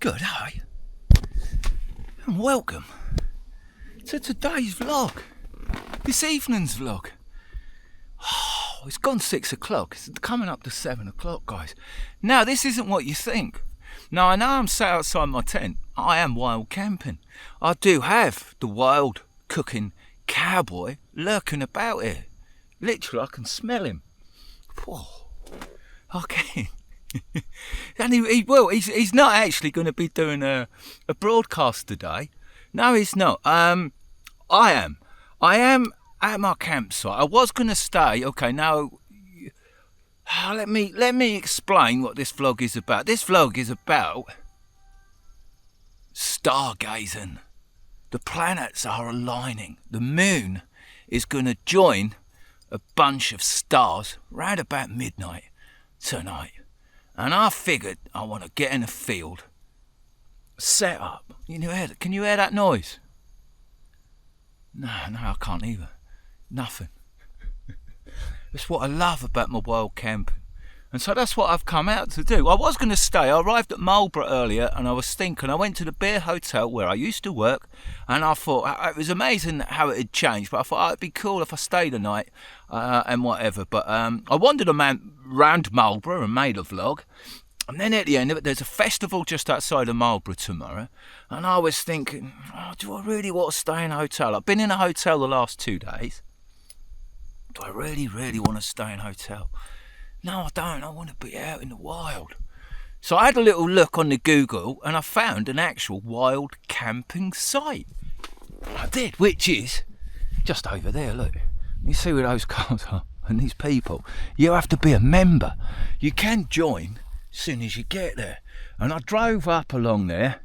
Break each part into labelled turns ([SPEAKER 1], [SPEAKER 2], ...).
[SPEAKER 1] Good day, and welcome to today's vlog, this evening's vlog. Oh, it's gone 6 o'clock, it's coming up to 7 o'clock, guys. Now, this isn't what you think. Now, I know I'm sat outside my tent. I am wild camping. I do have the wild cooking cowboy lurking about here. Literally, I can smell him. Whoa, I can. And he's not actually going to be doing a broadcast today. No, he's not. I am at my campsite. I was going to stay. Okay, now let me explain what this vlog is about. This vlog is about stargazing. The planets are aligning. The moon is going to join a bunch of stars round about midnight tonight. And I figured I want to get in a field, set up. Can you hear that noise? No, I can't either. Nothing. It's what I love about my wild camping. And so that's what I've come out to do. I was going to stay. I arrived at Marlborough earlier and I was thinking, I went to the Beer Hotel where I used to work, and I thought it was amazing how it had changed, but I thought it'd be cool if I stayed a night and whatever. But I wandered around Marlborough and made a vlog. And then at the end of it, there's a festival just outside of Marlborough tomorrow. And I was thinking, do I really want to stay in a hotel? I've been in a hotel the last 2 days. Do I really want to stay in a hotel? No, I don't. I want to be out in the wild. So I had a little look on the Google and I found an actual wild camping site. I did, which is just over there, look. You see where those cars are and these people. You have to be a member. You can join as soon as you get there. And I drove up along there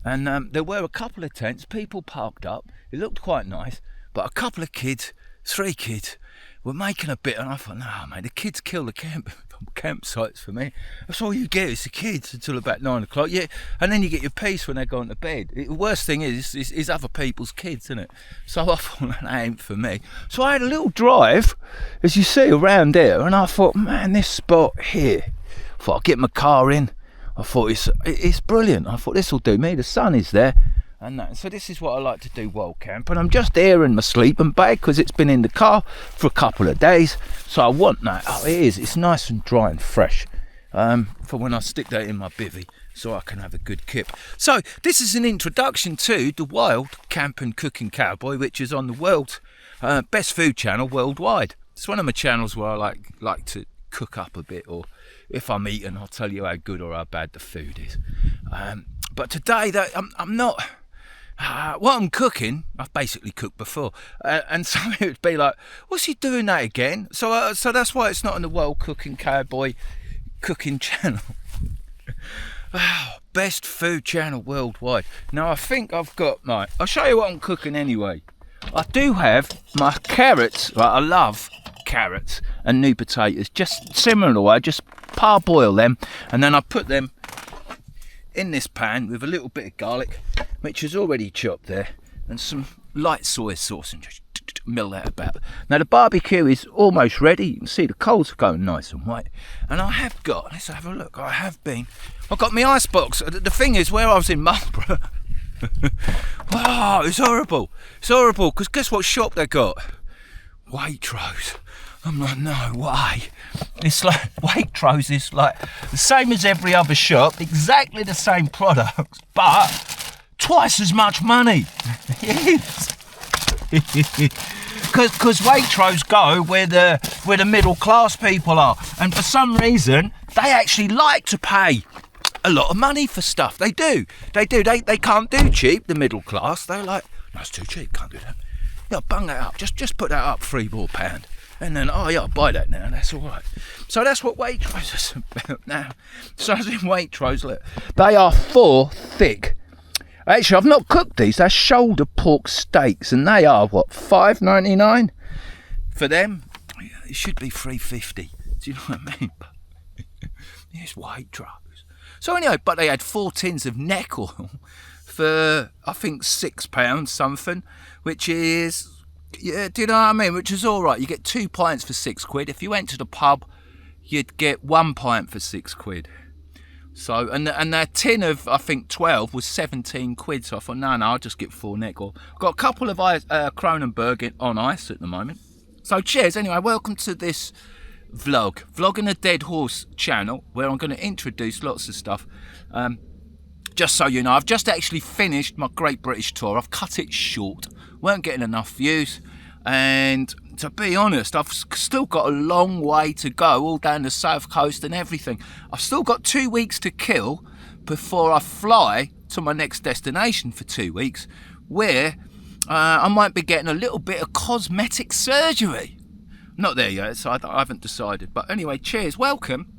[SPEAKER 1] and there were a couple of tents, people parked up. It looked quite nice, but a couple of kids, 3 kids, were making a bit, and I thought, no, mate, the kids kill the campsites for me. That's all you get is the kids until about 9 o'clock. Yeah, and then you get your peace when they're going to bed. The worst thing is other people's kids, isn't it? So I thought, that ain't for me. So I had a little drive, as you see, around there, and I thought, man, this spot here, I thought I'd get my car in. I thought it's brilliant. I thought this will do me. The sun is there. And that. So this is what I like to do wild camp, and I'm just here in my sleeping bag because it's been in the car for a couple of days, so I want that. It's nice and dry and fresh for when I stick that in my bivvy so I can have a good kip. So this is an introduction to the Wild Camping Cooking Cowboy, which is on the world's best food channel worldwide. It's one of my channels where I like to cook up a bit, or if I'm eating I'll tell you how good or how bad the food is. But today I'm not. What I'm cooking, I've basically cooked before, and so it would be like, what's he doing that again? So that's why it's not on the World Cooking Cowboy cooking channel. Best food channel worldwide. Now I think I've got I'll show you what I'm cooking anyway. I do have my carrots. I love carrots and new potatoes, just similar way. I just parboil them and then I put them in this pan with a little bit of garlic, which is already chopped there, and some light soy sauce, and just mill that about. Now the barbecue is almost ready. You can see the coals are going nice and white, and I have got, let's have a look, I've got my ice box. The thing is, where I was in Marlborough, wow, it's horrible, because guess what shop they got? Waitrose. I'm like, no way. It's like Waitrose is like the same as every other shop, exactly the same products, but twice as much money. Yes. Because Waitrose go where the middle class people are, and for some reason they actually like to pay a lot of money for stuff. They do. They can't do cheap. The middle class, they're like, no, it's too cheap. Can't do that. Yeah, bung that up. Just put that up £3 more pound. And then, oh yeah, I'll buy that now, that's all right. So that's what Waitrose is about now. So I was in Waitrose, look, they are 4 thick. Actually, I've not cooked these. They're shoulder pork steaks, and they are, what, $5.99 for them? It should be $3.50. Do you know what I mean? It's Waitrose. So anyway, but they had 4 tins of neck oil for, I think, £6 something, which is... Yeah, do you know what I mean? Which is all right. You get 2 pints for £6. If you went to the pub, you'd get 1 pint for £6. So, and that tin of, I think, 12 was 17 quid. So I thought, no, I'll just get 4 nickel. Got a couple of Kronenberg on ice at the moment. So cheers. Anyway, welcome to this Vlogging a Dead Horse channel, where I'm going to introduce lots of stuff. Just so you know, I've just actually finished my Great British Tour. I've cut it short. Weren't getting enough views. And to be honest, I've still got a long way to go, all down the south coast and everything. I've still got 2 weeks to kill before I fly to my next destination for 2 weeks, where I might be getting a little bit of cosmetic surgery. Not there yet, so I haven't decided. But anyway, cheers, welcome.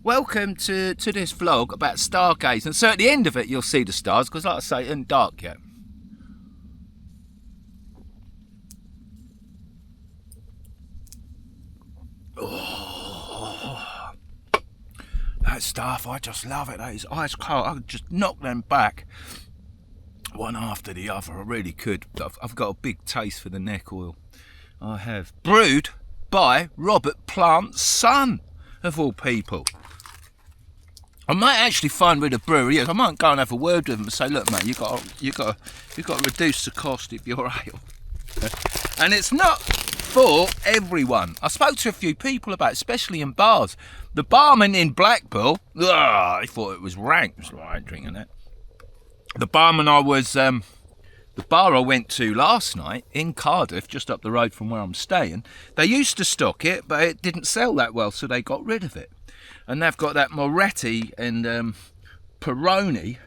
[SPEAKER 1] Welcome to this vlog about stargazing. So at the end of it, you'll see the stars, because like I say, it isn't dark yet. Oh, that stuff, I just love it. That is ice cold. I could just knock them back one after the other. I really could. I've got a big taste for the neck oil. I have. Brewed by Robert Plant's son, of all people. I might actually find where the brewery is. I might go and have a word with him and say, look, mate, you got to reduce the cost of your ale. And it's not for everyone. I spoke to a few people about it, especially in bars. The barman in Blackpool, I thought it was rank. It was like, I ain't drinking that. The barman the bar I went to last night in Cardiff, just up the road from where I'm staying, they used to stock it, but it didn't sell that well, so they got rid of it. And they've got that Moretti and Peroni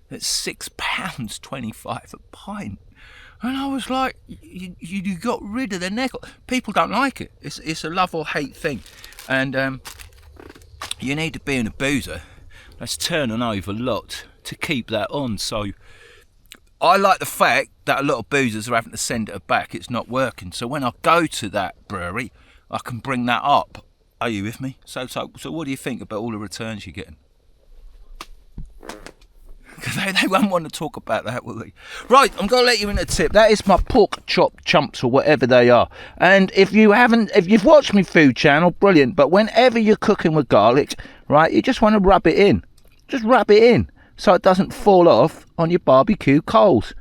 [SPEAKER 1] that's £6.25 a pint. And I was like, you got rid of the neck. People don't like it. It's a love or hate thing. And you need to be in a boozer that's turning over a lot to keep that on. So I like the fact that a lot of boozers are having to send it back. It's not working. So when I go to that brewery, I can bring that up. Are you with me? So what do you think about all the returns you're getting? Because they won't want to talk about that, will they? Right, I'm going to let you in a tip. That is my pork chop chumps, or whatever they are. And if you've watched my food channel, brilliant. But whenever you're cooking with garlic, right, you just want to rub it in. Just rub it in so it doesn't fall off on your barbecue coals.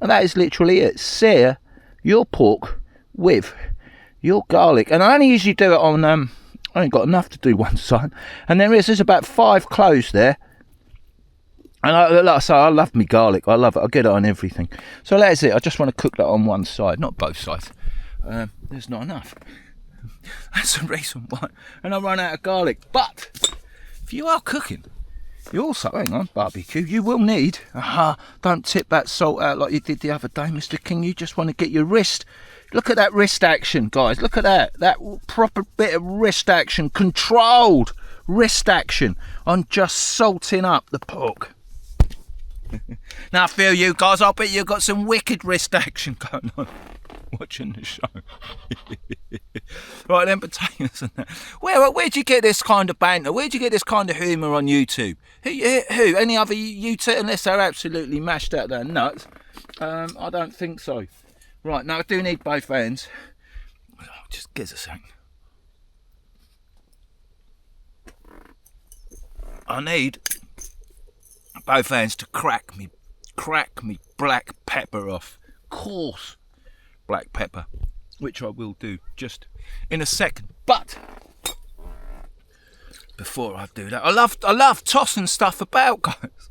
[SPEAKER 1] And that is literally it. Sear your pork with your garlic. And I only usually do it on, I ain't got enough to do one side. And there's about 5 cloves there. And like I say, I love me garlic. I love it. I get it on everything. So that's it. I just want to cook that on one side, not both sides. There's not enough. That's the reason why. And I run out of garlic. But if you are cooking, you also, hang on, barbecue, you will need, don't tip that salt out like you did the other day, Mr. King. You just want to get your wrist. Look at that wrist action, guys. Look at that. That proper bit of wrist action, controlled wrist action on just salting up the pork. Now I feel you guys, I bet you've got some wicked wrist action going on watching the show. Right then, potatoes and that. Where'd you get this kind of banter? Where'd you get this kind of humour on YouTube? Who? Any other YouTube, unless they're absolutely mashed out their nuts? I don't think so. Right, now I do need both hands. Just give us a second. I need both hands to crack me black pepper off. Coarse black pepper, which I will do just in a second. But before I do that, I love tossing stuff about, guys.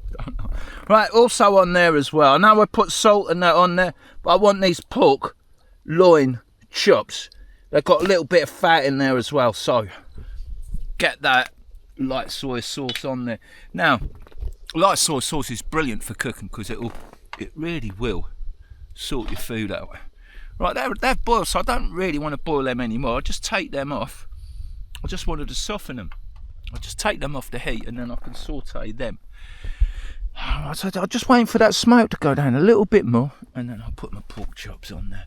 [SPEAKER 1] Right, also on there as well. I know I put salt and that on there, but I want these pork loin chops. They've got a little bit of fat in there as well, so get that light soy sauce on there. Now, light soy sauce is brilliant for cooking because it really will sort your food out. Right, they've boiled, so I don't really want to boil them anymore. I just take them off. I just wanted to soften them. I just take them off the heat and then I can saute them. I'm just waiting for that smoke to go down a little bit more, and then I'll put my pork chops on there.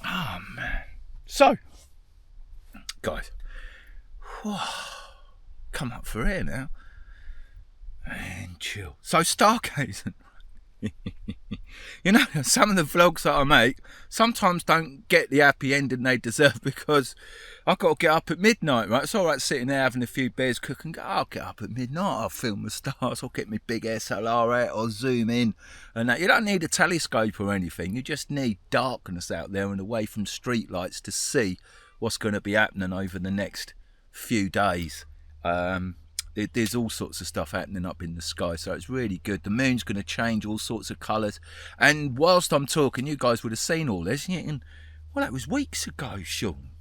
[SPEAKER 1] Oh man. So, guys, come up for air now and chill. So stargazing. You know, some of the vlogs that I make sometimes don't get the happy ending they deserve because I've got to get up at midnight, right? It's all right sitting there having a few beers, cooking. I'll get up at midnight, I'll film the stars, I'll get my big SLR out, I'll zoom in and that. You don't need a telescope or anything. You just need darkness out there and away from street lights to see what's going to be happening over the next few days. There's all sorts of stuff happening up in the sky, so it's really good. The moon's going to change all sorts of colours, and whilst I'm talking, you guys would have seen all this. And well, that was weeks ago, Sean.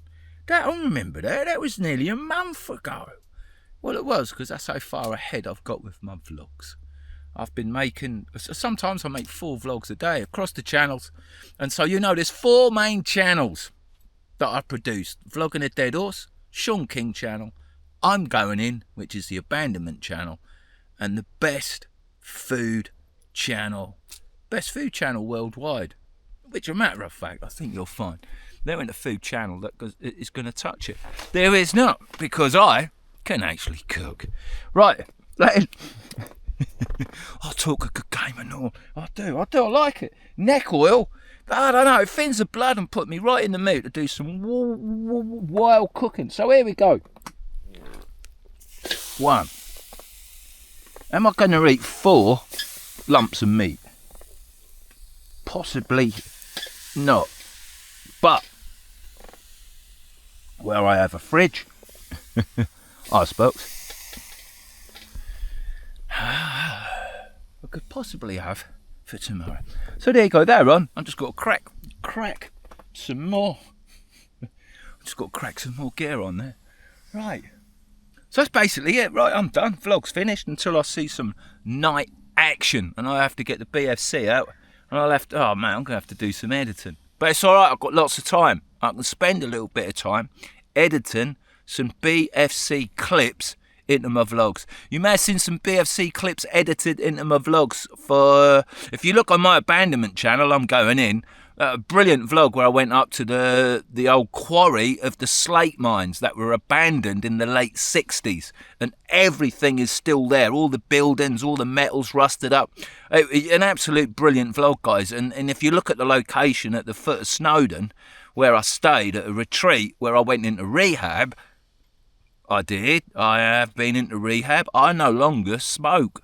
[SPEAKER 1] I remember that. That was nearly a month ago. Well, it was, because that's how far ahead I've got with my vlogs. I've been making, sometimes I make 4 vlogs a day across the channels, and so you know there's 4 main channels that I produce. Vlogging a Dead Horse, Sean King channel, I'm Going In, which is the abandonment channel, and the best food channel worldwide, which, a matter of fact, I think you'll find there ain't a food channel that is going to touch it. There is not, because I can actually cook. Right, I talk a good game and all. I do, I like it. Neck oil, I don't know, it thins the blood and put me right in the mood to do some wild cooking. So here we go. 1. Am I going to eat 4 lumps of meat? Possibly not. But where I have a fridge, I suppose, I could possibly have for tomorrow. So there you go, they're on. I've just got to crack some more. I've just got to crack some more gear on there. Right. So that's basically it. Right, I'm done. Vlog's finished until I see some night action. And I have to get the BFC out. And I'll have to, oh man, I'm going to have to do some editing. But it's alright, I've got lots of time. I can spend a little bit of time editing some BFC clips into my vlogs. You may have seen some BFC clips edited into my vlogs for, if you look on my abandonment channel, I'm Going In, a brilliant vlog where I went up to the old quarry of the slate mines that were abandoned in the late 60s, and everything is still there, all the buildings, all the metals rusted up. An absolute brilliant vlog, guys. And if you look at the location at the foot of Snowdon, where I stayed at a retreat where I went into rehab, I have been into rehab. I no longer smoke.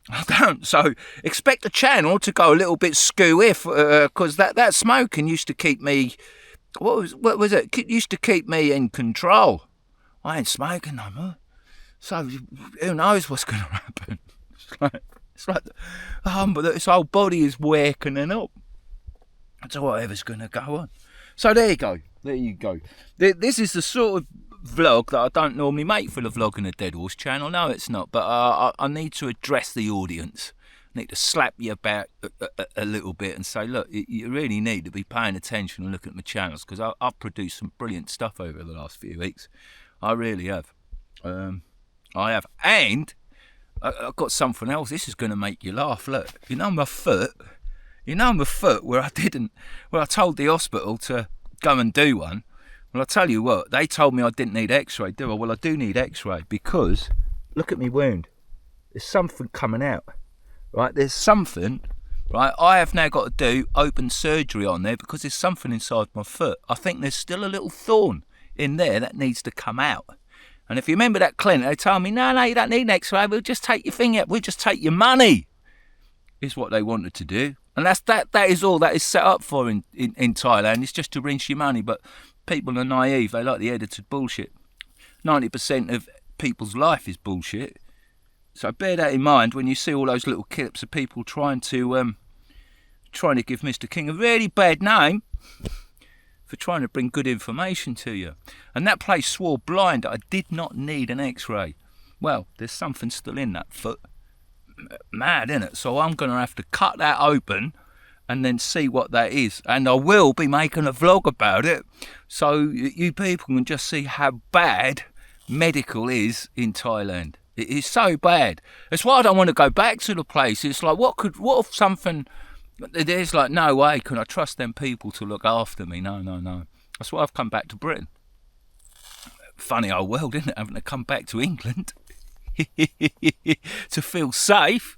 [SPEAKER 1] I don't, so expect the channel to go a little bit skewy because that smoking used to keep me, what was it? It used to keep me in control. I ain't smoking no more, so who knows what's going to happen. It's like but this whole body is waking up. So whatever's going to go on. So there you go. This is the sort of vlog that I don't normally make for the Vlogging a Dead Horse channel. No, it's not. But I need to address the audience. I need to slap you about a little bit and say, look, you really need to be paying attention and looking at my channels, because I've produced some brilliant stuff over the last few weeks. I really have. I have. And I've got something else. This is going to make you laugh. Look, you know my foot where I told the hospital to go and do one. Well, I'll tell you what, they told me I didn't need x-ray, do I? Well, I do need x-ray, because look at me wound. There's something coming out, right? There's something, right? I have now got to do open surgery on there because there's something inside my foot. I think there's still a little thorn in there that needs to come out. And if you remember that clinic, they told me, no, you don't need an x-ray. We'll just take your finger out. We'll just take your money, is what they wanted to do. And that is all that is set up for in Thailand. It's just to rinse your money. But people are naive. They like the edited bullshit. 90% of people's life is bullshit. So bear that in mind when you see all those little clips of people trying to give Mr. King a really bad name for trying to bring good information to you. And that place swore blind that I did not need an x-ray. Well, there's something still in that foot. Mad, isn't it? So I'm going to have to cut that open and then see what that is. And I will be making a vlog about it, so you people can just see how bad medical is in Thailand. It is so bad. That's why I don't want to go back to the place. It's like, what if something, there's like, no way can I trust them people to look after me. No. That's why I've come back to Britain. Funny old world, isn't it, having to come back to England to feel safe.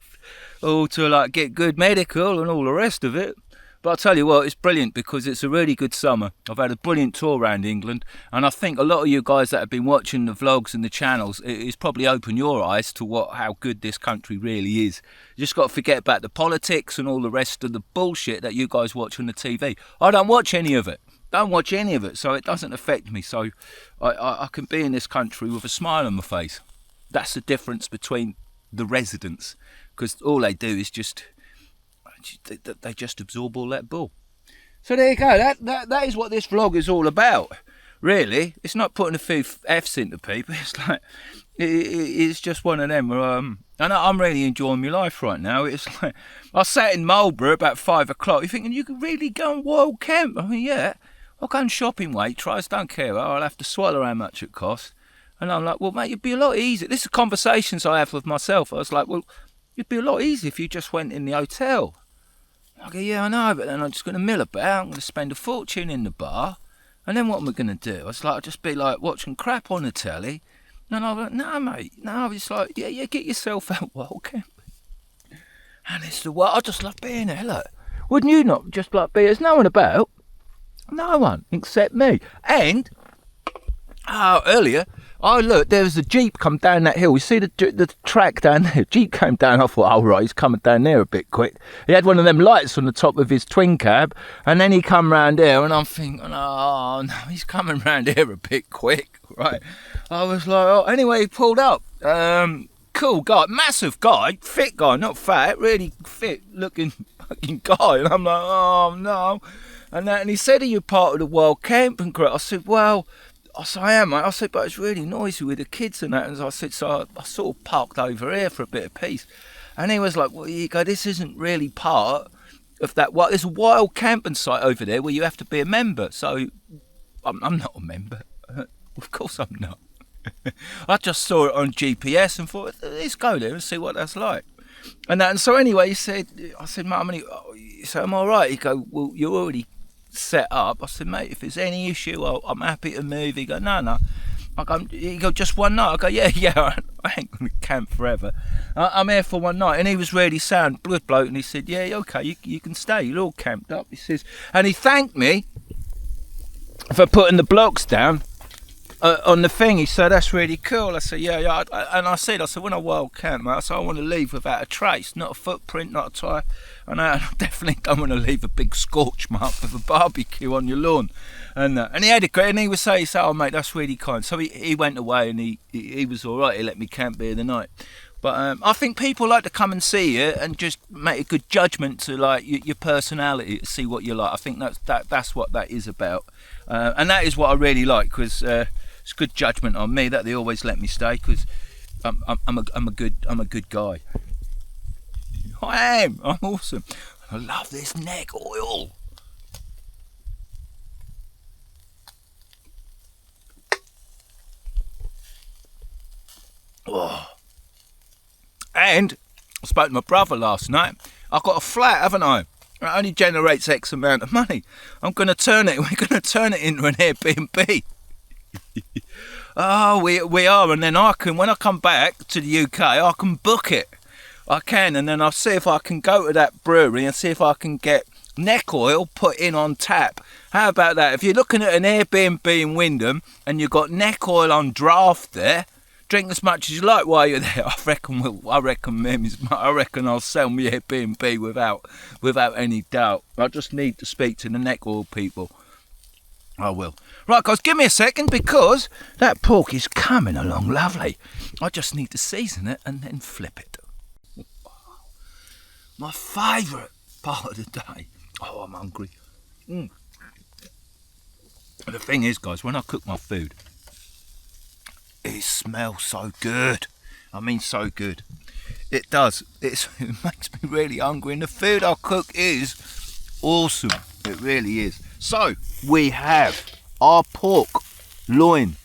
[SPEAKER 1] all to like get good medical and all the rest of it. But I'll tell you what, it's brilliant because it's a really good summer. I've had a brilliant tour around England, and I think a lot of you guys that have been watching the vlogs and the channels, it's probably opened your eyes to how good this country really is. You just got to forget about the politics and all the rest of the bullshit that you guys watch on the TV. I don't watch any of it. So it doesn't affect me. So I can be in this country with a smile on my face. That's the difference between the residents, because all they do is they just absorb all that bull. So there you go. That is what this vlog is all about. Really, it's not putting a few F's into people. It's like it's just one of them. Where, and I'm really enjoying my life right now. It's like I sat in Marlborough about 5 o'clock. You're thinking you could really go on wild camp? I mean, yeah. I'll go on shopping Waitrose. Don't care. I'll have to swallow how much it costs. And I'm like, well, mate, it'd be a lot easier. This is conversations I have with myself. I was like, well, it'd be a lot easier if you just went in the hotel. I go, yeah, I know, but then I'm just going to mill about. I'm going to spend a fortune in the bar. And then what am I going to do? I was like, I'll just be like watching crap on the telly. And I was like, no, mate, no. It's like, yeah, get yourself out wild camping. And it's the I just love being there, look. Wouldn't you not just like be? There's no one about. No one except me. And earlier, look, there was a Jeep come down that hill. You see the track down there? Jeep came down. I thought, oh, right, he's coming down there a bit quick. He had one of them lights on the top of his twin cab, and then he come round here, and I'm thinking, oh, no, he's coming round here a bit quick, right? I was like, oh, anyway, he pulled up. Cool guy, massive guy, fit guy, not fat, really fit looking fucking guy. And I'm like, oh, no. And he said, are you part of the World Camping Crew? I said, well, I am, mate. I said, but it's really noisy with the kids and that. And I said, so I sort of parked over here for a bit of peace. And he was like, well, you go, this isn't really part of that. Well, there's a wild camping site over there where you have to be a member. So I'm not a member. Of course I'm not. I just saw it on GPS and thought, let's go there and see what that's like. And so anyway, I said, mate, he said, I'm all right. He go, well, you're already set up. I said, mate, if there's any issue, I'm happy to move. He go, no. He go, just one night. I go, yeah, I ain't going to camp forever. I'm here for one night. And he was really sound, good bloke, and he said, yeah, okay, you can stay. You're all camped up. He says, and he thanked me for putting the blocks down on the thing. He said, that's really cool. I said, yeah. And I said, when I wild camp, mate, I said, I want to leave without a trace, not a footprint, not a tyre. And I definitely don't want to leave a big scorch mark with a barbecue on your lawn. And he had a great, and he was saying, oh mate, that's really kind. So he went away, and he was all right. He let me camp here the night. But I think people like to come and see you and just make a good judgment to like your personality, to see what you like. I think that's what that is about, and that is what I really like, because it's good judgment on me that they always let me stay, because I'm a good guy. I'm awesome. I love this neck oil. Oh. And I spoke to my brother last night. I've got a flat, haven't I? It only generates X amount of money. We're going to turn it into an Airbnb. Oh, we are. And then when I come back to the UK, I can book it. I can, and then I'll see if I can go to that brewery and see if I can get neck oil put in on tap. How about that? If you're looking at an Airbnb in Wyndham and you've got neck oil on draft there, drink as much as you like while you're there. I reckon I'll sell my Airbnb without any doubt. I just need to speak to the neck oil people. I will. Right, guys, give me a second, because that pork is coming along lovely. I just need to season it and then flip it. My favourite part of the day. Oh, I'm hungry. The thing is, guys, when I cook my food, it smells so good. I mean, so good. It does. It makes me really hungry, and the food I cook is awesome. It really is. So, we have our pork loin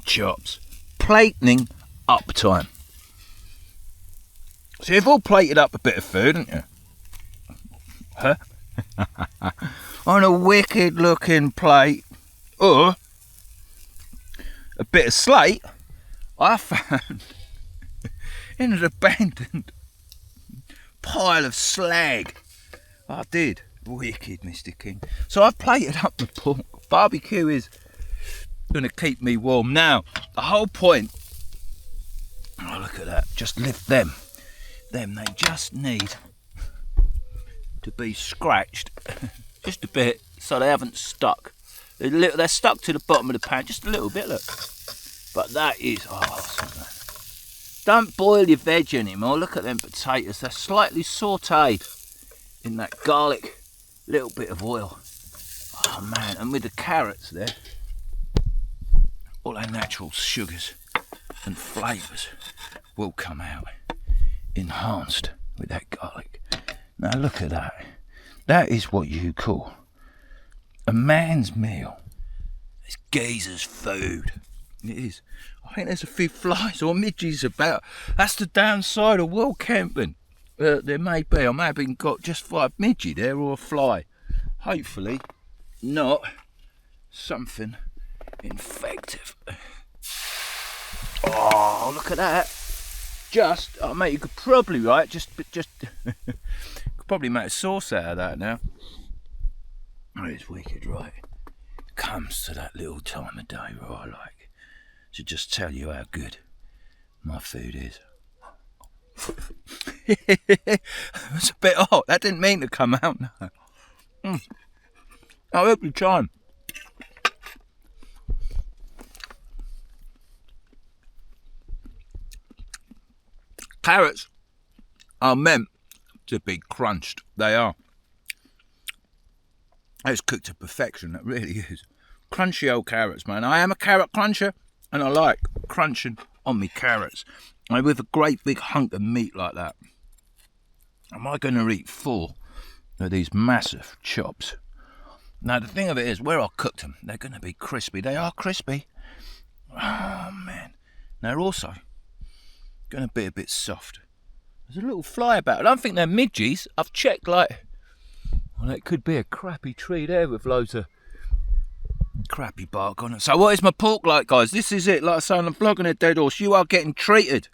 [SPEAKER 1] chops. Plating up time. So you've all plated up a bit of food, haven't you? Huh? On a wicked looking plate, or a bit of slate I found in an abandoned pile of slag. I did. Wicked, Mr. King. So I've plated up the pork. Barbecue is going to keep me warm. Now, the whole point... Oh, look at that. Just lift them. They just need to be scratched just a bit so they haven't stuck. They're stuck to the bottom of the pan just a little bit, look. But that is... Oh, don't boil your veg anymore. Look at them potatoes. They're slightly sautéed in that garlic, little bit of oil. Oh man, and with the carrots there, all our natural sugars and flavours will come out, enhanced with that garlic. Now look at that. That is what you call a man's meal. It's geezer's food. It is. I think there's a few flies or midges about. That's the downside of world camping. There may be. I may have been got just 5 midges there or a fly. Hopefully not something infective. Oh, look at that. Oh mate, you could probably, right, just could probably make a sauce out of that now. Oh, it's wicked, right? Comes to that little time of day where I like to just tell you how good my food is. It's a bit hot. That didn't mean to come out now. Oh, every time. Carrots are meant to be crunched. They are. It's cooked to perfection. That really is. Crunchy old carrots, man. I am a carrot cruncher, and I like crunching on me carrots. And with a great big hunk of meat like that, am I going to eat 4 of these massive chops? Now, the thing of it is, where I cooked them, they're going to be crispy. They are crispy. Oh, man. They're also going to be a bit soft. There's a little fly about. I don't think they're midges. I've checked, like, well, it could be a crappy tree there with loads of crappy bark on it. So what is my pork like, guys? This is it. Like I say, I'm flogging a dead horse. You are getting treated.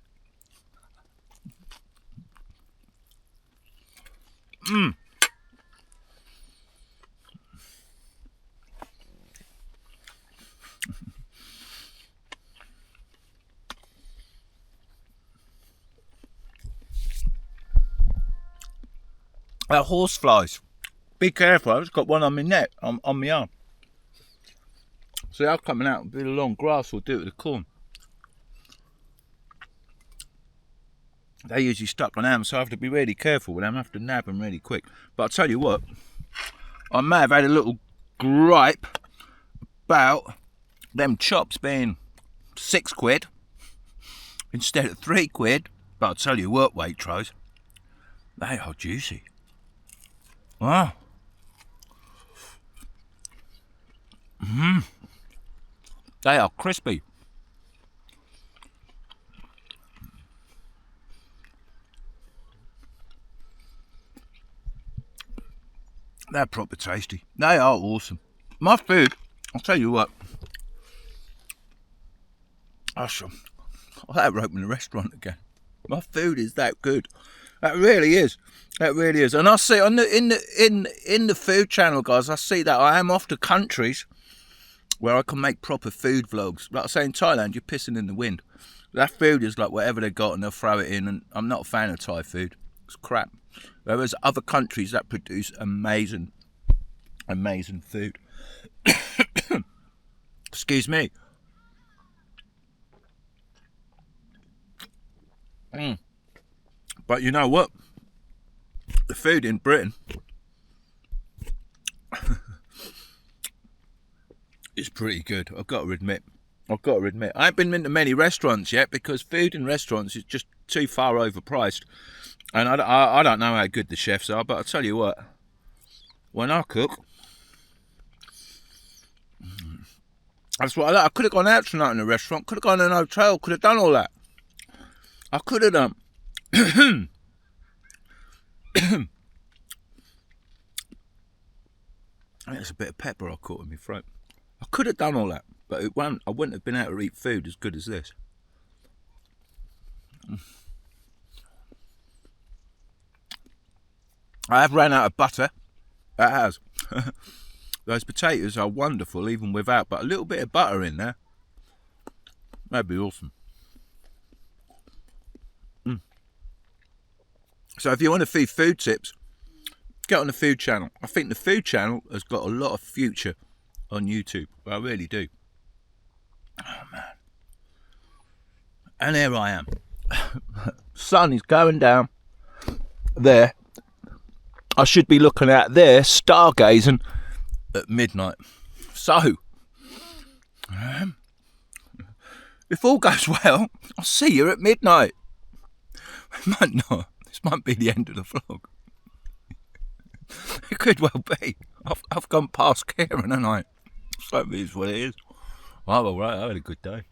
[SPEAKER 1] Horse flies. Be careful. I've just got one on my neck, on my arm. So they're coming out. A bit of long grass will do it with the corn. They're usually stuck on them, so I have to be really careful with them. I have to nab them really quick. But I'll tell you what, I may have had a little gripe about them chops being £6 instead of £3. But I'll tell you what, Waitrose, they are juicy. Wow. They are crispy. They're proper tasty. They are awesome. My food, I'll tell you what. I opened a restaurant again. My food is that good. That really is. That really is. And I see on in the food channel, guys, I see that I am off to countries where I can make proper food vlogs. Like I say, in Thailand, you're pissing in the wind. That food is like whatever they got and they'll throw it in. And I'm not a fan of Thai food. It's crap. Whereas other countries that produce amazing food. Excuse me. But you know what? The food in Britain is pretty good. I've got to admit. I haven't been into many restaurants yet because food in restaurants is just too far overpriced. And I don't know how good the chefs are, but I'll tell you what. When I cook, that's what I like. I could have gone out tonight in a restaurant, could have gone in a hotel, could have done all that. I could have done. There's a bit of pepper I caught in my throat. I could have done all that, but I wouldn't have been able to eat food as good as this.
[SPEAKER 2] I have ran out of butter. That has. Those potatoes are wonderful even without, but a little bit of butter in there, that'd be awesome. So if you want a few food tips, get on the food channel. I think the food channel has got a lot of future on YouTube. I really do. Oh man. And there I am. Sun is going down there. I should be looking out there, stargazing at midnight. So, if all goes well, I'll see you at midnight. It might not. This might be the end of the vlog. It could well be. I've gone past caring, haven't I? So it is what it is. Well, all right, I had a good day.